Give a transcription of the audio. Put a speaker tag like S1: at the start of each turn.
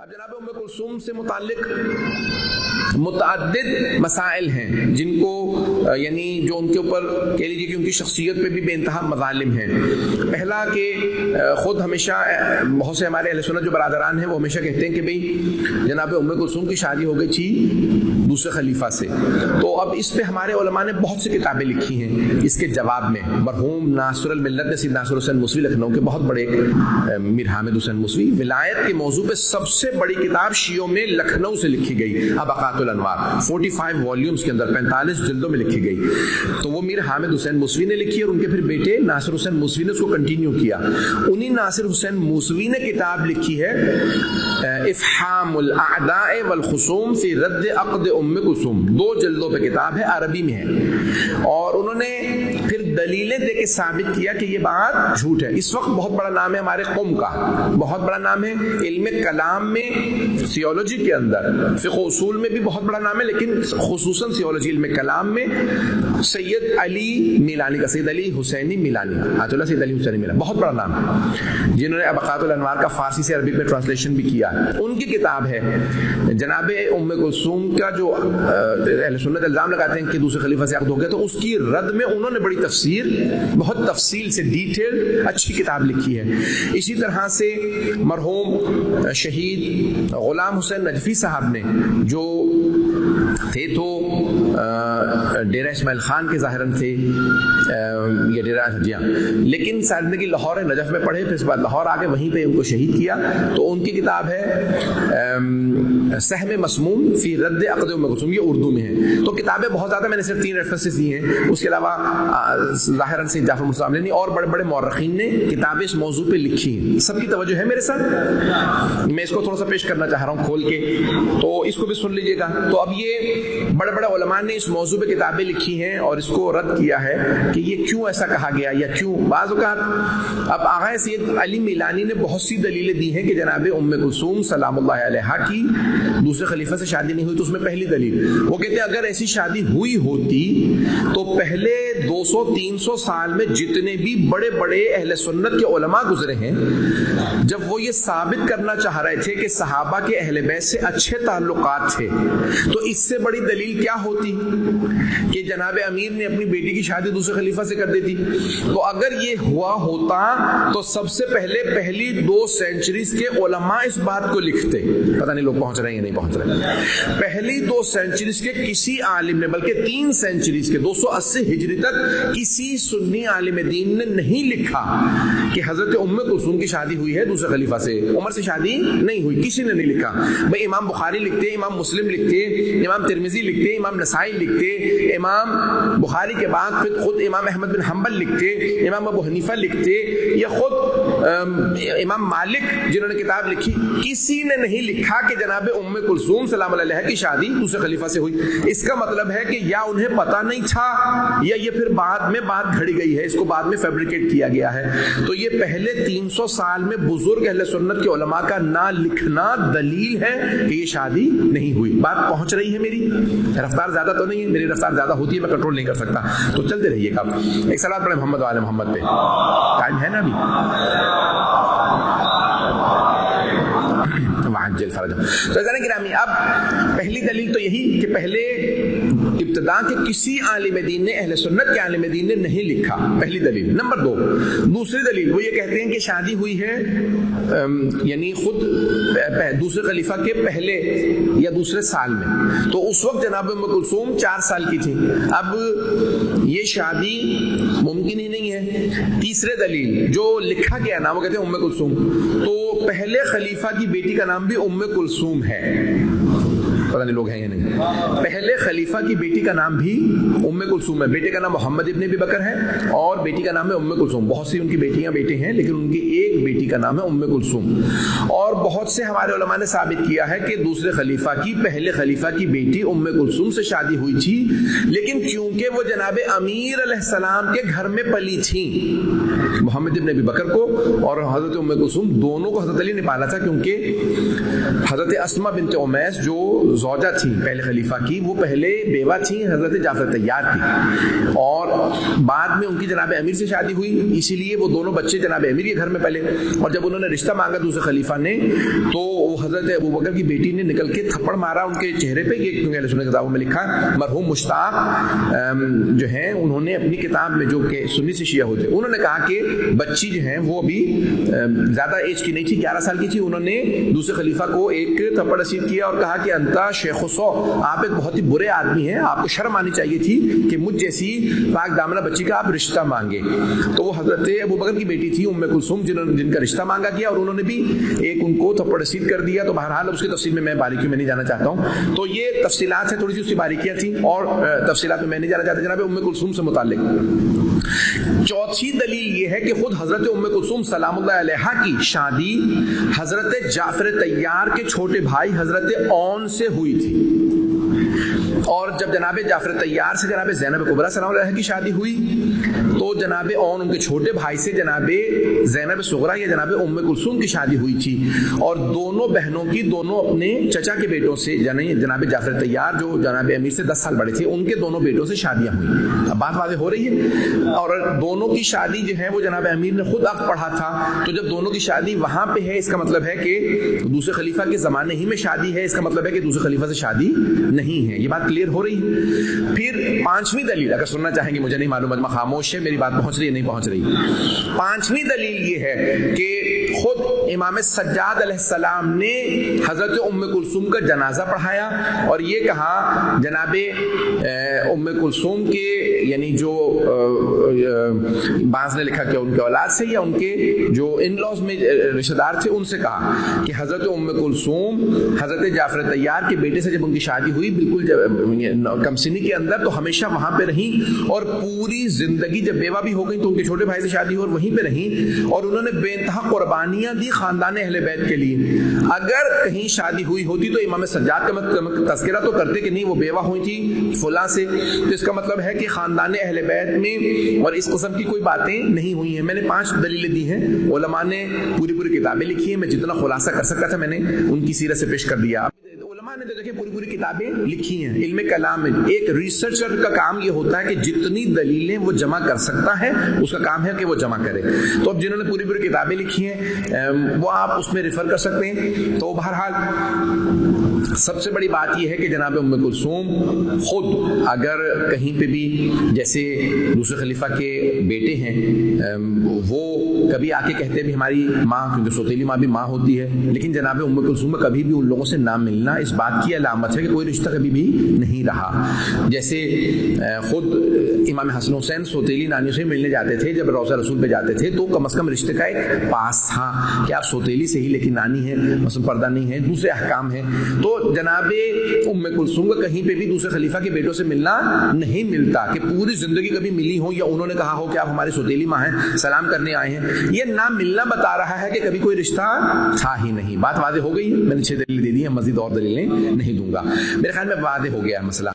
S1: اب جناب ام کلثوم سے متعلق متعدد مسائل ہیں جن کو یعنی جو ان کے اوپر کہہ لیجیے کہ ان کی شخصیت پہ بھی بے انتہا مظالم ہیں. پہلا کہ خود ہمیشہ بہت سے ہمارے اہل سنت جو برادران ہیں وہ ہمیشہ کہتے ہیں کہ بھئی جناب ام کلثوم کی شادی ہو گئی تھی دوسرے خلیفہ سے. تو اب اس پہ ہمارے علماء نے بہت سی کتابیں لکھی ہیں اس کے جواب میں. مرحوم ناصر الملت نے سید ناصر حسین موسوی لکھنؤ کے بہت بڑے میر حامد حسین موسوی ولایت کے موضوع پہ سب سے بڑی کتاب شیعوں میں لکھنؤ سے لکھی گئی ابقات الانوار 45 والیومز کے اندر 45 جلدوں میں لکھی گئی. تو وہ میر حامد حسین موسوی نے لکھی اور ان کے پھر بیٹے ناصر حسین موسوی نے اس کو کنٹینیو کیا. انہی ناصر حسین موسوی نے کتاب لکھی ہے افحام الاعداء والخصوم فی رد عقد ام کلثوم. 2 جلدوں پہ کتاب ہے، عربی میں ہے، اور انہوں نے پھر دلیلیں دے کے ثابت کیا کہ یہ بات جھوٹ ہے. اس وقت بہت بڑا نام ہے ہمارے قوم کا، بہت بڑا نام ہے علم کلام میں، تھیولوجی کے اندر، فقہ اصول میں بھی بہت بڑا نام ہے، لیکن خصوصاً تھیولوجی علم کلام میں سید علی میلانی کا، سید علی حسینی میلانی، آیت اللہ سید علی حسینی میلانی بہت بڑا نام ہے، جنہوں نے ابقات الانوار کا فارسی سے عربی میں ٹرانسلیشن بھی کیا. ان کی کتاب ہے جناب ام کلثوم کا جو اہل سنت الزام لگاتے ہیں کہ دوسرے خلیفہ سے عقد ہو گیا، تو اس کی رد میں انہوں نے بڑی تفسیر، بہت تفصیل سے ڈیٹیل اچھی کتاب لکھی ہے. اسی طرح سے مرحوم شہید غلام حسین نجفی صاحب نے جو تھے تو ڈیرہ اسماعیل خان کے ظاہراً تھے، یہ ڈیرہ جی ہاں، لیکن ساری زندگی لاہور نجف میں پڑھے، پھر اس کے بعد لاہور آ کے وہیں پہ ان کو شہید کیا. تو ان کی کتاب ہے سہم مسموم فی رد عقد ام کلثوم، یہ اردو میں ہے. تو کتابیں بہت زیادہ، میں نے صرف 3 ریفرنسز دی ہیں. اس کے علاوہ ظاہراً سے جعفر مرتضیٰ عاملینی اور بڑے بڑے مورخین نے کتابیں اس موضوع پہ لکھی ہیں. سب کی توجہ ہے میرے ساتھ؟ میں اس کو تھوڑا سا پیش کرنا چاہ رہا ہوں کھول کے، تو اس کو بھی سن لیجیے گا. تو اب یہ بڑے بڑے علماء نے اس موضوع پہ کتابیں لکھی ہیں اور اس کو رد کیا ہے کہ یہ کیوں ایسا کہا گیا یا کیوں. بعض اوقات اب آغا سید علی میلانی نے بہت سی دلیلیں دی ہیں کہ جناب ام کلثوم سلام اللہ علیہا کی دوسرے خلیفہ سے شادی نہیں ہوئی. تو اس میں پہلی دلیل وہ کہتے ہیں اگر ایسی شادی ہوئی ہوتی تو پہلے 200-300 سال میں جتنے بھی بڑے بڑے اہل سنت کے علماء گزرے ہیں، جب وہ یہ ثابت کرنا چاہ رہے تھے کہ صحابہ کے اہل بیت سے اچھے تعلقات تھے، تو اس سے بڑی دلیل کیا ہوتی کہ جناب امیر نے اپنی بیٹی کی شادی دوسرے خلیفہ سے کر دی تھی. تو اگر یہ ہوا ہوتا تو سب سے پہلے پہلی 2 سینچریز کے علماء اس بات کو لکھتے. پتہ نہیں لوگ پہنچ رہے ہیں یا نہیں پہنچ رہے. پہلی 2 سینچریز کے کسی عالم نے، بلکہ 3 سینچریز کے 280 ہجری تک کسی سنی عالم دین نے نہیں لکھا کہ حضرت ام کلثوم کی شادی ہوئی ہے دوسرے خلیفہ سے، عمر سے شادی نہیں ہوئی. کسی نے نہیں لکھا. بھائی امام بخاری لکھتے، امام مسلم لکھتے، امام ترمذی لکھتے، امام نسائی لکھتے، امام بخاری کے بعد پھر خود امام احمد بن حنبل لکھتے، امام ابو حنیفہ لکھتے، یا خود امام مالک جنہوں نے کتاب لکھی. کسی نے نہیں لکھا کہ جناب ام کلثوم سلام اللہ علیہا کی شادی دوسرے خلیفہ سے ہوئی. اس کا مطلب ہے کہ یا انہیں پتہ نہیں تھا یا یہ پھر بعد میں بات گھڑی گئی ہے، اس کو بعد میں فیبریکیٹ کیا گیا ہے. تو یہ پہلے 300 سال میں بزرگ اہل سنت کے علماء کا نہ لکھنا دلیل ہے کہ یہ شادی نہیں ہوئی. بات پہنچ رہی ہے؟ میری رفتار زیادہ تو نہیں ہے، میری رفتار زیادہ ہوتی ہے، میں کنٹرول نہیں کر سکتا. تو چلتے رہیے گا. ایک صلوات پڑھیں محمد و آل محمد پہ. ٹائم ہے نا ابھی؟ تو گرامی، اب پہلی دلیل تو یہی کہ پہلے ابتدا کے کسی عالم دین نے، اہل سنت کے عالم دین نے نہیں لکھا. پہلی دلیل. نمبر 2، دوسری دلیل وہ یہ کہتے ہیں کہ شادی ہوئی ہے یعنی خود دوسرے خلیفہ کے پہلے یا دوسرے سال میں. تو اس وقت جناب ام کلثوم 4 سال کی تھی. اب یہ شادی ممکن ہی نہیں ہے. تیسرے دلیل جو لکھا گیا نام وہ کہتے ہیں ام کلثوم. تو پہلے خلیفہ کی بیٹی کا نام بھی ام کلثوم ہے. پتہ نہیں لوگ ہیں یا نہیں. پہلے خلیفہ کی بیٹی کا نام بھی ام کلثوم ہے. بیٹے کا نام محمد ابن ابی بکر ہے اور بیٹی کا نام ہے ام کلثوم. بہت سی ان کی بیٹیاں بیٹے ہیں، لیکن ان کی ایک بیٹی کا نام ہے ام کلثوم. اور بہت سے ہمارے علماء نے ثابت کیا ہے کہ دوسرے خلیفہ کی، پہلے خلیفہ کی بیٹی ام کلثوم سے شادی ہوئی تھی، لیکن کیونکہ وہ جناب امیر علیہ السلام کے گھر میں پلی تھیں، محمد ابن ابی بکر کو اور حضرت ام کلثوم دونوں کو حضرت علی نے پالا تھا، کیونکہ حضرت اسما بنت امیس جو زوجہ تھی پہلے خلیفہ کی، وہ پہلے بیوہ تھی حضرت جعفر طیار کی، اور بعد میں ان کی جناب امیر سے شادی ہوئی، اسی لیے وہ دونوں بچے جناب امیر کے گھر میں پلے. اور جب انہوں نے رشتہ مانگا دوسرے خلیفہ نے تو حضرت ابوبکر کی بیٹی نے نکل کے تھپڑ مارا ان کے چہرے پہ. کیونکہ اہل سنت کتابوں میں لکھا ہے، مرحوم مشتاق جو ہیں انہوں نے اپنی کتاب میں، جو کہ سنی سے شیعہ ہوتے، انہوں نے کہا کہ بچی جو ہیں وہ ابھی زیادہ ایج کی نہیں تھی، 11 سال کی تھی. انہوں نے دوسرے خلیفہ کو ایک تھپڑ رسید کیا اور کہا کہ انتا شیخ سو، آپ ایک بہت ہی برے آدمی ہیں، آپ کو شرم آنی چاہیے تھی کہ مجھ جیسی پاک دامنہ بچی کا آپ رشتہ مانگے. تو وہ حضرت ابوبکر کی بیٹی تھی ام کلثوم جن کا رشتہ مانگا گیا، اور انہوں نے بھی ایک ان کو تھپڑ رسید کر دیا. تو بہرحال اس کی تفصیل میں باریکیوں میں نہیں جانا چاہتا ہوں. تو یہ تفصیلات ہیں، تھوڑی سی اس کی باریکیاں تھیں اور تفصیلات میں نہیں جانا چاہتا جناب ام کلثوم سے متعلق. چوتھی دلیل یہ ہے کہ خود حضرت ام کلثوم سلام اللہ علیہا کی شادی حضرت جعفر طیار کے چھوٹے بھائی حضرت اون سے ہوئی تھی. اور جب جناب جعفر طیار سے جناب زینب کبریٰ سلام اللہ علیہا کی شادی ہوئی تو جناب اون ان کے چھوٹے بھائی سے جناب زینب صغریٰ یا جناب ام کلثوم کی شادی ہوئی تھی. اور دونوں بہنوں کی دونوں اپنے چچا کے بیٹوں سے، یعنی جناب جعفر طیار جو جناب امیر سے 10 سال بڑے تھے، ان کے دونوں بیٹوں سے شادیاں ہوئی. اب بات واضح ہو رہی ہے. اور دونوں کی شادی جو ہے وہ جناب امیر نے خود عقد پڑھا تھا. تو جب دونوں کی شادی وہاں پہ ہے، اس کا مطلب ہے کہ دوسرے خلیفہ کے زمانے ہی میں شادی ہے، اس کا مطلب ہے کہ دوسرے خلیفہ سے شادی نہیں ہے. یہ بات کلیئر ہو رہی ہے. پھر پانچویں دلیل، اگر سننا چاہیں گے مجھے نہیں معلوم، مجمع خاموش ہے، میری بات پہنچ رہی ہے نہیں پہنچ رہی. پانچویں دلیل یہ ہے کہ خود امام سجاد علیہ السلام نے حضرت ام کلثوم کا جنازہ پڑھایا اور یہ کہا جناب ام کلثوم کے، یعنی جو بعض نے لکھا کہ ان کے اولاد سے یا ان کے جو ان لاز میں رشتہ دار تھے ان سے کہا کہ حضرت ام کلثوم حضرت جعفر طیار کے بیٹے سے جب ان کی شادی ہوئی بالکل کم سنی کے اندر، تو ہمیشہ وہاں پہ رہیں اور پوری زندگی جب بیوہ بھی ہو گئی تو ان کے چھوٹے بھائی سے شادی ہوئی اور وہیں پہ رہیں، اور انہوں نے بے انتہا قربانیاں دی خاندان اہل بیت کے لیے. اگر کہیں شادی ہوئی ہوتی تو امام سجاد کا تذکرہ تو کرتے کہ نہیں وہ بیوہ ہوئی تھی فلاں سے، تو اس کا مطلب ہے کہ خاندان اہل بیت میں اور اس قسم کی کوئی باتیں نہیں ہوئی ہیں. میں نے 5 دلیلیں دی ہیں، علماء نے پوری کتابیں لکھی ہیں، میں جتنا خلاصہ کر سکتا تھا میں نے ان کی سیرت سے پیش کر دیا. علماء نے دیکھیں پوری کتابیں لکھی ہیں. علم کلام میں ایک ریسرچر کا کام یہ ہوتا ہے کہ جتنی دلیلیں وہ جمع کر سکتا ہے اس کا کام ہے کہ وہ جمع کرے. تو اب جنہوں نے پوری کتابیں لکھی ہیں وہ آپ اس میں ریفر کر سکتے ہیں. تو بہرحال سب سے بڑی بات یہ ہے کہ جناب ام کلثوم خود اگر کہیں پہ بھی، جیسے دوسرے خلیفہ کے بیٹے ہیں وہ کبھی آ کے کہتے بھی ہماری ماں، کیونکہ سوتیلی ماں بھی ماں ہوتی ہے، لیکن جناب ام کلثوم میں کبھی بھی ان لوگوں سے نہ ملنا اس بات کی علامت ہے کہ کوئی رشتہ کبھی بھی نہیں رہا. جیسے خود امام حسن حسین سوتیلی نانیوں سے ملنے جاتے تھے، جب روضہ رسول پہ جاتے تھے تو کم از کم رشتے کا ایک پاس تھا کہ آپ سوتیلی سے ہی لیکن نانی ہے، مثلا پردہ نہیں ہے، دوسرے احکام ہیں. تو جناب ام کلثوم کا کہیں پہ بھی دوسرے خلیفہ کے بیٹوں سے ملنا نہیں ملتا کہ پوری زندگی کبھی ملی ہو یا انہوں نے کہا ہو کہ آپ ہماری سوتیلی ماں ہیں، سلام کرنے آئے ہیں. یہ نہ ملنا بتا رہا ہے کہ کبھی کوئی رشتہ تھا ہی نہیں. بات واضح ہو گئی ہے. میں نے 6 دلیلیں دے دی ہیں، مزید اور دلیلیں نہیں دوں گا. میرے خیال میں واضح ہو گیا ہے مسئلہ.